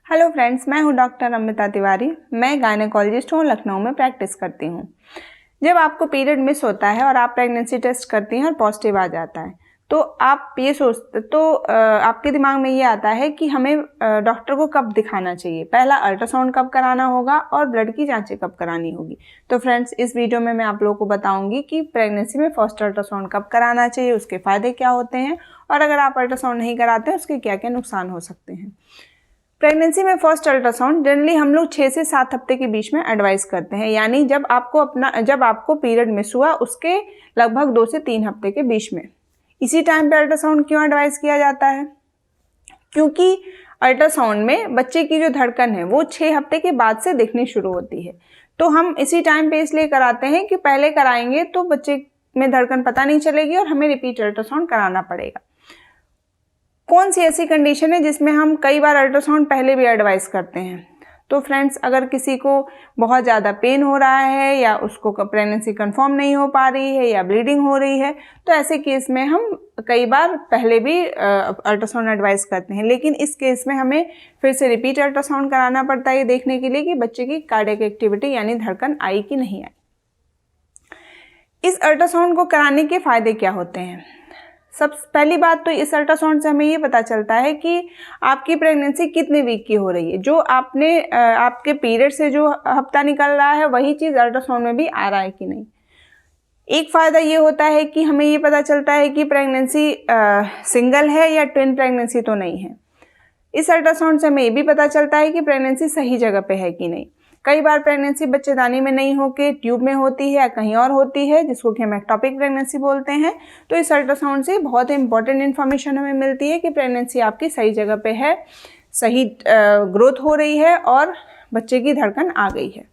Hello friends, मैं हूं doctor Amrita Tiwari. मैं गायनेकोलॉजिस्ट हूं, लखनऊ में प्रैक्टिस करती हूं। जब आपको पीरियड मिस होता है और आप प्रेगनेंसी टेस्ट करती हैं और पॉजिटिव आ जाता है तो आप ये सोचते आपके दिमाग में ये आता है कि हमें डॉक्टर को कब दिखाना चाहिए, पहला अल्ट्रासाउंड कब कराना होगा और ब्लड की जांचें कब करानी होगी। तो फ्रेंड्स, इस वीडियो में मैं आप लोगों को बताऊंगी कि प्रेगनेंसी में फर्स्ट अल्ट्रासाउंड कब कराना चाहिए, उसके फ़ायदे क्या होते हैं और अगर आप अल्ट्रासाउंड नहीं कराते हैं उसके क्या क्या नुकसान हो सकते हैं। प्रेगनेंसी में फर्स्ट अल्ट्रासाउंड जनरली हम लोग 6 से 7 हफ्ते के बीच में एडवाइस करते हैं, यानी जब आपको पीरियड मिस हुआ उसके लगभग 2 से 3 हफ्ते के बीच में। इसी टाइम पे अल्ट्रासाउंड क्यों एडवाइस किया जाता है? क्योंकि अल्ट्रासाउंड में बच्चे की जो धड़कन है वो 6 हफ्ते के बाद से दिखनी शुरू होती है। तो हम इसी टाइम पे इसलिए कराते हैं कि पहले कराएंगे तो बच्चे में धड़कन पता नहीं चलेगी और हमें रिपीट अल्ट्रासाउंड कराना पड़ेगा। कौन सी ऐसी कंडीशन है जिसमें हम कई बार अल्ट्रासाउंड पहले भी एडवाइस करते हैं? तो फ्रेंड्स, अगर किसी को बहुत ज़्यादा पेन हो रहा है या उसको प्रेगनेंसी कंफर्म नहीं हो पा रही है या ब्लीडिंग हो रही है तो ऐसे केस में हम कई बार पहले भी अल्ट्रासाउंड एडवाइस करते हैं, लेकिन इस केस में हमें फिर से रिपीट अल्ट्रासाउंड कराना पड़ता है ये देखने के लिए कि बच्चे की कार्डियक एक्टिविटी यानी धड़कन आई कि नहीं आई। इस अल्ट्रासाउंड को कराने के फ़ायदे क्या होते हैं? सबसे पहली बात तो इस अल्ट्रासाउंड से हमें ये पता चलता है कि आपकी प्रेगनेंसी कितने वीक की हो रही है। जो आपके पीरियड से जो हफ्ता निकल रहा है वही चीज़ अल्ट्रासाउंड में भी आ रहा है कि नहीं। एक फ़ायदा ये होता है कि हमें ये पता चलता है कि प्रेगनेंसी सिंगल है या ट्विन प्रेगनेंसी तो नहीं है। इस अल्ट्रासाउंड से हमें ये भी पता चलता है कि प्रेगनेंसी सही जगह पे है कि नहीं। कई बार प्रेगनेंसी बच्चेदानी में नहीं होकर ट्यूब में होती है या कहीं और होती है, जिसको कि हम एक्टोपिक प्रेगनेंसी बोलते हैं। तो इस अल्ट्रासाउंड से बहुत इंपॉर्टेंट इन्फॉर्मेशन हमें मिलती है कि प्रेगनेंसी आपकी सही जगह पे है, सही ग्रोथ हो रही है और बच्चे की धड़कन आ गई है।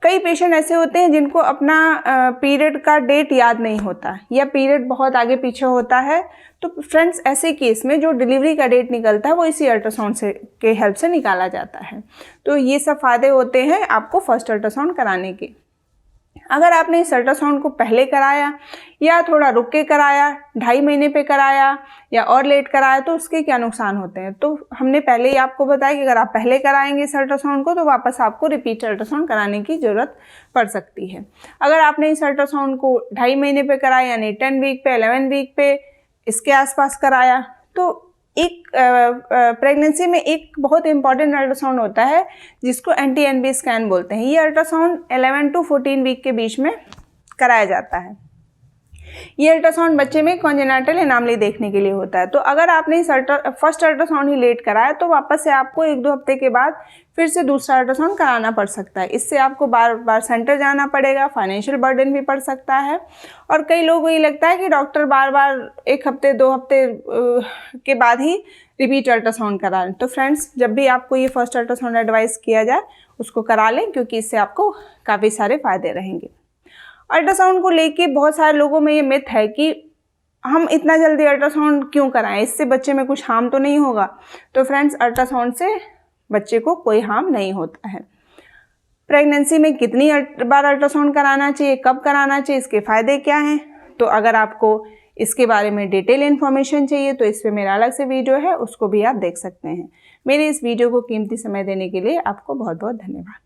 कई पेशेंट ऐसे होते हैं जिनको अपना पीरियड का डेट याद नहीं होता या पीरियड बहुत आगे पीछे होता है। तो फ्रेंड्स, ऐसे केस में जो डिलीवरी का डेट निकलता है वो इसी अल्ट्रासाउंड से के हेल्प से निकाला जाता है। तो ये सब फ़ायदे होते हैं आपको फर्स्ट अल्ट्रासाउंड कराने के। अगर आपने इस अल्ट्रासाउंड को पहले कराया या थोड़ा रुक के कराया, 2.5 महीने पे कराया या और लेट कराया तो उसके क्या नुकसान होते हैं? तो हमने पहले ही आपको बताया कि अगर आप पहले कराएंगे इस अल्ट्रासाउंड को तो वापस आपको रिपीट अल्ट्रासाउंड कराने की ज़रूरत पड़ सकती है। अगर आपने इस अल्ट्रासाउंड को 2.5 महीने पे कराया यानी 10 वीक पे, 11 वीक पे, इसके आसपास कराया तो एक प्रेगनेंसी में एक बहुत इंपॉर्टेंट अल्ट्रासाउंड होता है जिसको एंटी-एनबी स्कैन बोलते हैं। ये अल्ट्रासाउंड 11 to 14 वीक के बीच में कराया जाता है। ये अल्ट्रासाउंड बच्चे में कॉन्जेनिटल एनॉमली देखने के लिए होता है। तो अगर आपने इस फर्स्ट अल्ट्रासाउंड ही लेट कराया तो वापस से आपको 1-2 हफ्ते के बाद फिर से दूसरा अल्ट्रासाउंड कराना पड़ सकता है। इससे आपको बार बार सेंटर जाना पड़ेगा, फाइनेंशियल बर्डन भी पड़ सकता है और कई लोगों को ये लगता है कि डॉक्टर बार बार 1 हफ्ते 2 हफ्ते के बाद ही रिपीट अल्ट्रासाउंड कराएं। तो फ्रेंड्स, जब भी आपको ये फर्स्ट अल्ट्रासाउंड एडवाइस किया जाए उसको करा लें, क्योंकि इससे आपको काफ़ी सारे फ़ायदे रहेंगे। अल्ट्रासाउंड को लेके बहुत सारे लोगों में ये मिथ है कि हम इतना जल्दी अल्ट्रासाउंड क्यों कराएं, इससे बच्चे में कुछ हार्म तो नहीं होगा। तो फ्रेंड्स, अल्ट्रासाउंड से बच्चे को कोई हार्म नहीं होता है। प्रेगनेंसी में कितनी बार अल्ट्रासाउंड कराना चाहिए, कब कराना चाहिए, इसके फ़ायदे क्या हैं? तो अगर आपको इसके बारे में डिटेल इन्फॉर्मेशन चाहिए तो इस पर मेरा अलग से वीडियो है, उसको भी आप देख सकते हैं। मेरे इस वीडियो को कीमती समय देने के लिए आपको बहुत बहुत धन्यवाद।